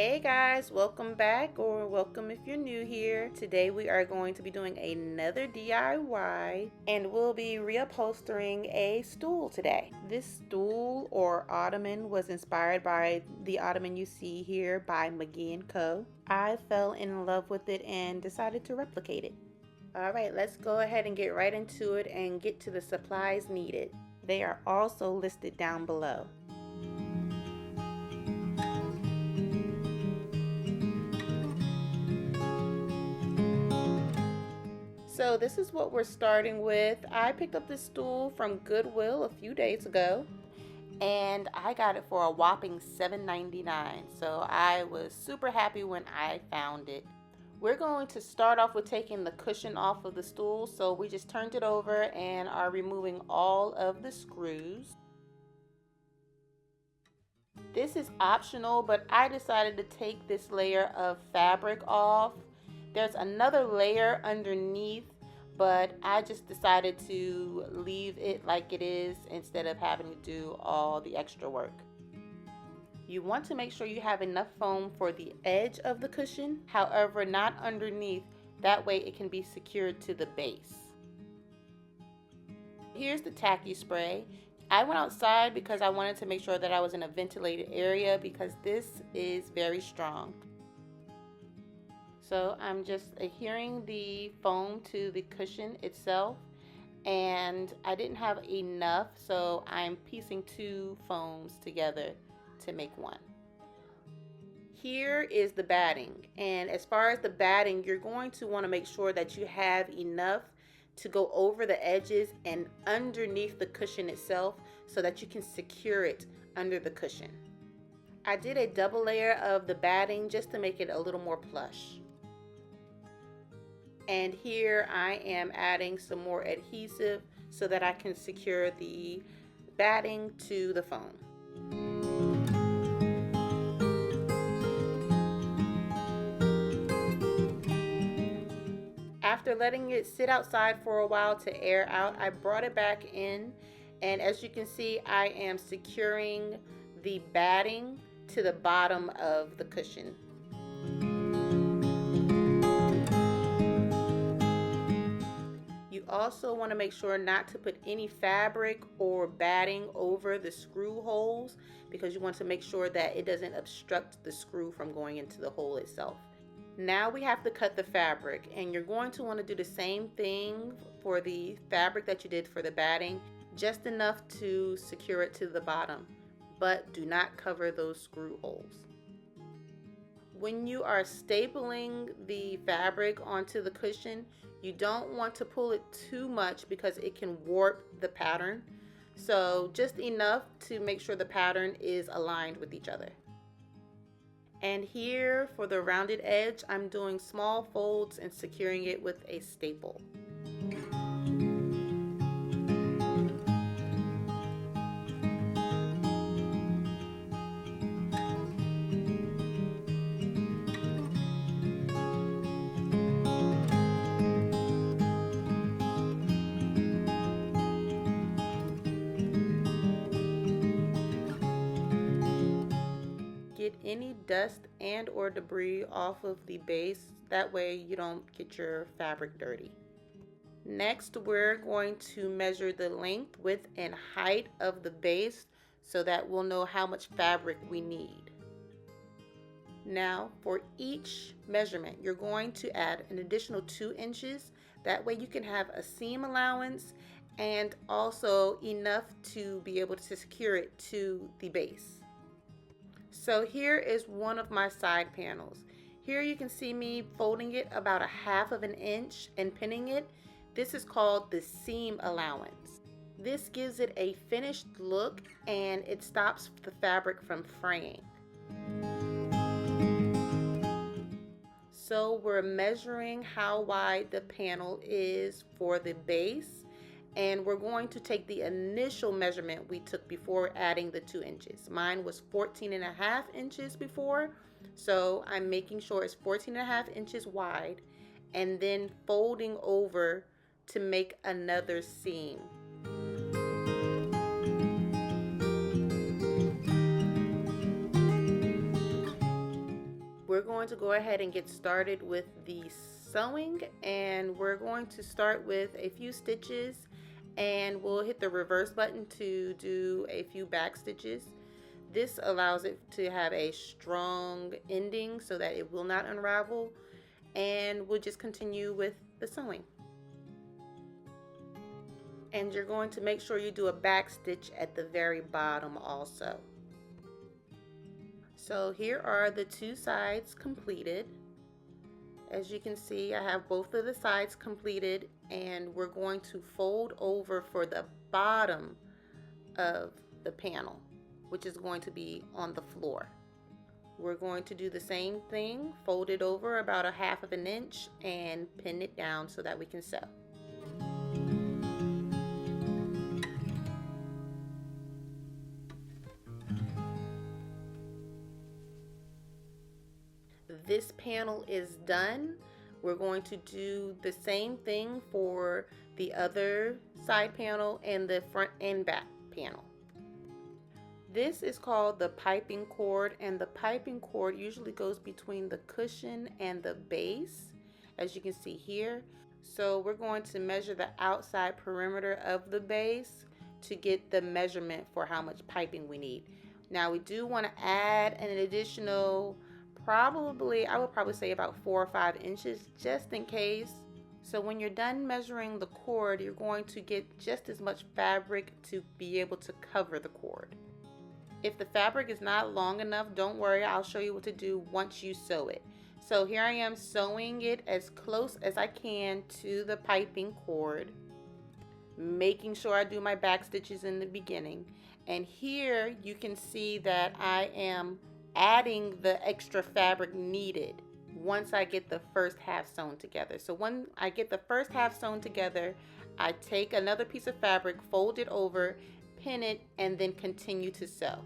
Hey guys, welcome back, or welcome if you're new here. Today we are going to be doing another DIY and we'll be reupholstering a stool today. This stool or Ottoman was inspired by the Ottoman you see here by McGee & Co. I fell in love with it and decided to replicate it. Alright, let's go ahead and get right into it and get to the supplies needed. They are also listed down below. So this is what we're starting with. I picked up this stool from Goodwill a few days ago and I got it for a whopping $7.99. So I was super happy when I found it. We're going to start off with taking the cushion off of the stool. So we just turned it over and are removing all of the screws. This is optional, but I decided to take this layer of fabric off. There's another layer underneath, but I just decided to leave it like it is instead of having to do all the extra work. You want to make sure you have enough foam for the edge of the cushion, however, not underneath. That way it can be secured to the base. Here's the tacky spray. I went outside because I wanted to make sure that I was in a ventilated area because this is very strong. So I'm just adhering the foam to the cushion itself, and I didn't have enough, so I'm piecing two foams together to make one. Here is the batting, and as far as the batting, you're going to want to make sure that you have enough to go over the edges and underneath the cushion itself so that you can secure it under the cushion. I did a double layer of the batting just to make it a little more plush. And here I am adding some more adhesive so that I can secure the batting to the foam. After letting it sit outside for a while to air out, I brought it back in, and as you can see, I am securing the batting to the bottom of the cushion. You also want to make sure not to put any fabric or batting over the screw holes because you want to make sure that it doesn't obstruct the screw from going into the hole itself. Now we have to cut the fabric, and you're going to want to do the same thing for the fabric that you did for the batting, just enough to secure it to the bottom, but do not cover those screw holes. When you are stapling the fabric onto the cushion, you don't want to pull it too much because it can warp the pattern. So just enough to make sure the pattern is aligned with each other. And here for the rounded edge, I'm doing small folds and securing it with a staple. Get any dust and or debris off of the base, that way you don't get your fabric dirty. Next, we're going to measure the length, width, and height of the base so that we'll know how much fabric we need. Now for each measurement, you're going to add an additional 2 inches. That way you can have a seam allowance and also enough to be able to secure it to the base. So here is one of my side panels. Here you can see me folding it about 1/2 inch and pinning it. This is called the seam allowance. This gives it a finished look and it stops the fabric from fraying. So we're measuring how wide the panel is for the base, and we're going to take the initial measurement we took before adding the 2 inches. Mine was 14.5 inches before, so I'm making sure it's 14.5 inches wide and then folding over to make another seam. we're going to go ahead and get started with the sewing, and we're going to start with a few stitches, and we'll hit the reverse button to do a few back stitches. This allows it to have a strong ending so that it will not unravel, and we'll just continue with the sewing. And you're going to make sure you do a back stitch at the very bottom also. So here are the two sides completed. As you can see, I have both of the sides completed, and we're going to fold over for the bottom of the panel, which is going to be on the floor. We're going to do the same thing, fold it over about a 1/2 inch and pin it down so that we can sew. This panel is done. We're going to do the same thing for the other side panel and the front and back panel. This is called the piping cord, and the piping cord usually goes between the cushion and the base, as you can see here. So we're going to measure the outside perimeter of the base to get the measurement for how much piping we need. Now we do want to add an additional, I would probably say about 4 or 5 inches, just in case. So when you're done measuring the cord, you're going to get just as much fabric to be able to cover the cord. If the fabric is not long enough, don't worry, I'll show you what to do once you sew it. So here I am sewing it as close as I can to the piping cord, making sure I do my back stitches in the beginning. And here you can see that I am adding the extra fabric needed once I get the first half sewn together. So when I get the first half sewn together, I take another piece of fabric, fold it over, pin it, and then continue to sew.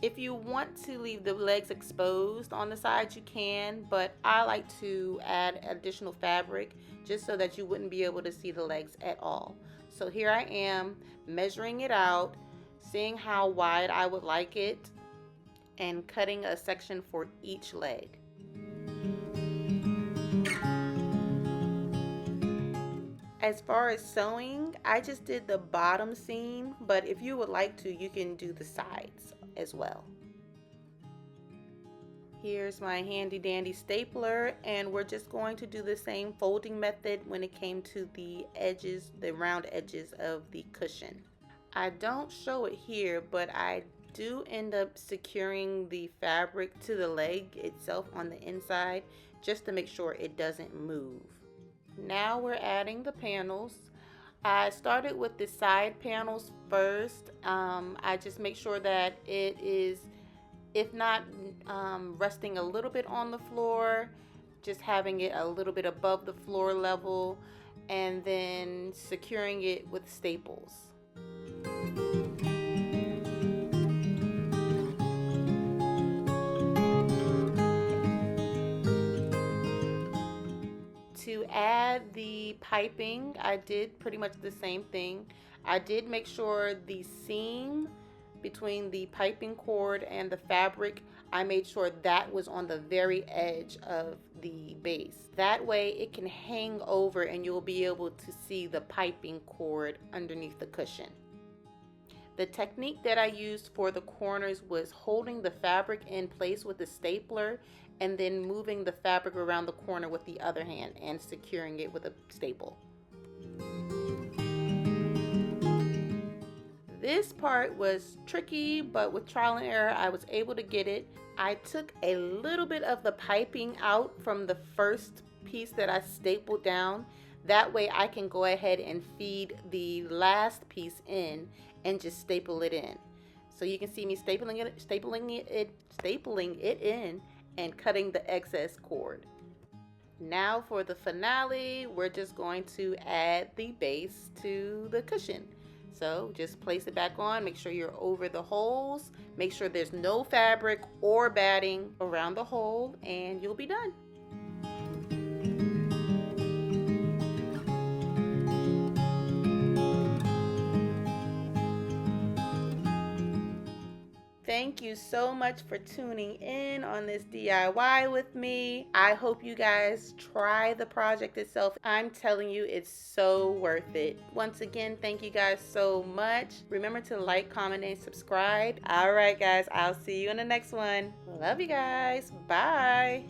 If you want to leave the legs exposed on the sides, you can, but I like to add additional fabric just so that you wouldn't be able to see the legs at all. So here I am measuring it out, seeing how wide I would like it, and cutting a section for each leg. As far as sewing, I just did the bottom seam, but if you would like to, you can do the sides as well. Here's my handy dandy stapler, and we're just going to do the same folding method when it came to the edges, the round edges of the cushion. I don't show it here, but I do end up securing the fabric to the leg itself on the inside just to make sure it doesn't move. Now we're adding the panels. I started with the side panels first. I just make sure that it is, if not resting a little bit on the floor, just having it a little bit above the floor level, and then securing it with staples. To add the piping, I did pretty much the same thing. I did make sure the seam between the piping cord and the fabric, I made sure that was on the very edge of the base. That way it can hang over and you'll be able to see the piping cord underneath the cushion. The technique that I used for the corners was holding the fabric in place with the stapler and then moving the fabric around the corner with the other hand and securing it with a staple. This part was tricky, but with trial and error, I was able to get it. I took a little bit of the piping out from the first piece that I stapled down. That way I can go ahead and feed the last piece in and just staple it in. So you can see me stapling it in and cutting the excess cord. Now for the finale, we're just going to add the base to the cushion. So just place it back on, make sure you're over the holes, make sure there's no fabric or batting around the hole, and you'll be done. thank you so much for tuning in on this DIY with me. I hope you guys try the project itself. I'm telling you, it's so worth it. Once again, thank you guys so much. Remember to like, comment, and subscribe. All right, guys, I'll see you in the next one. Love you guys. Bye.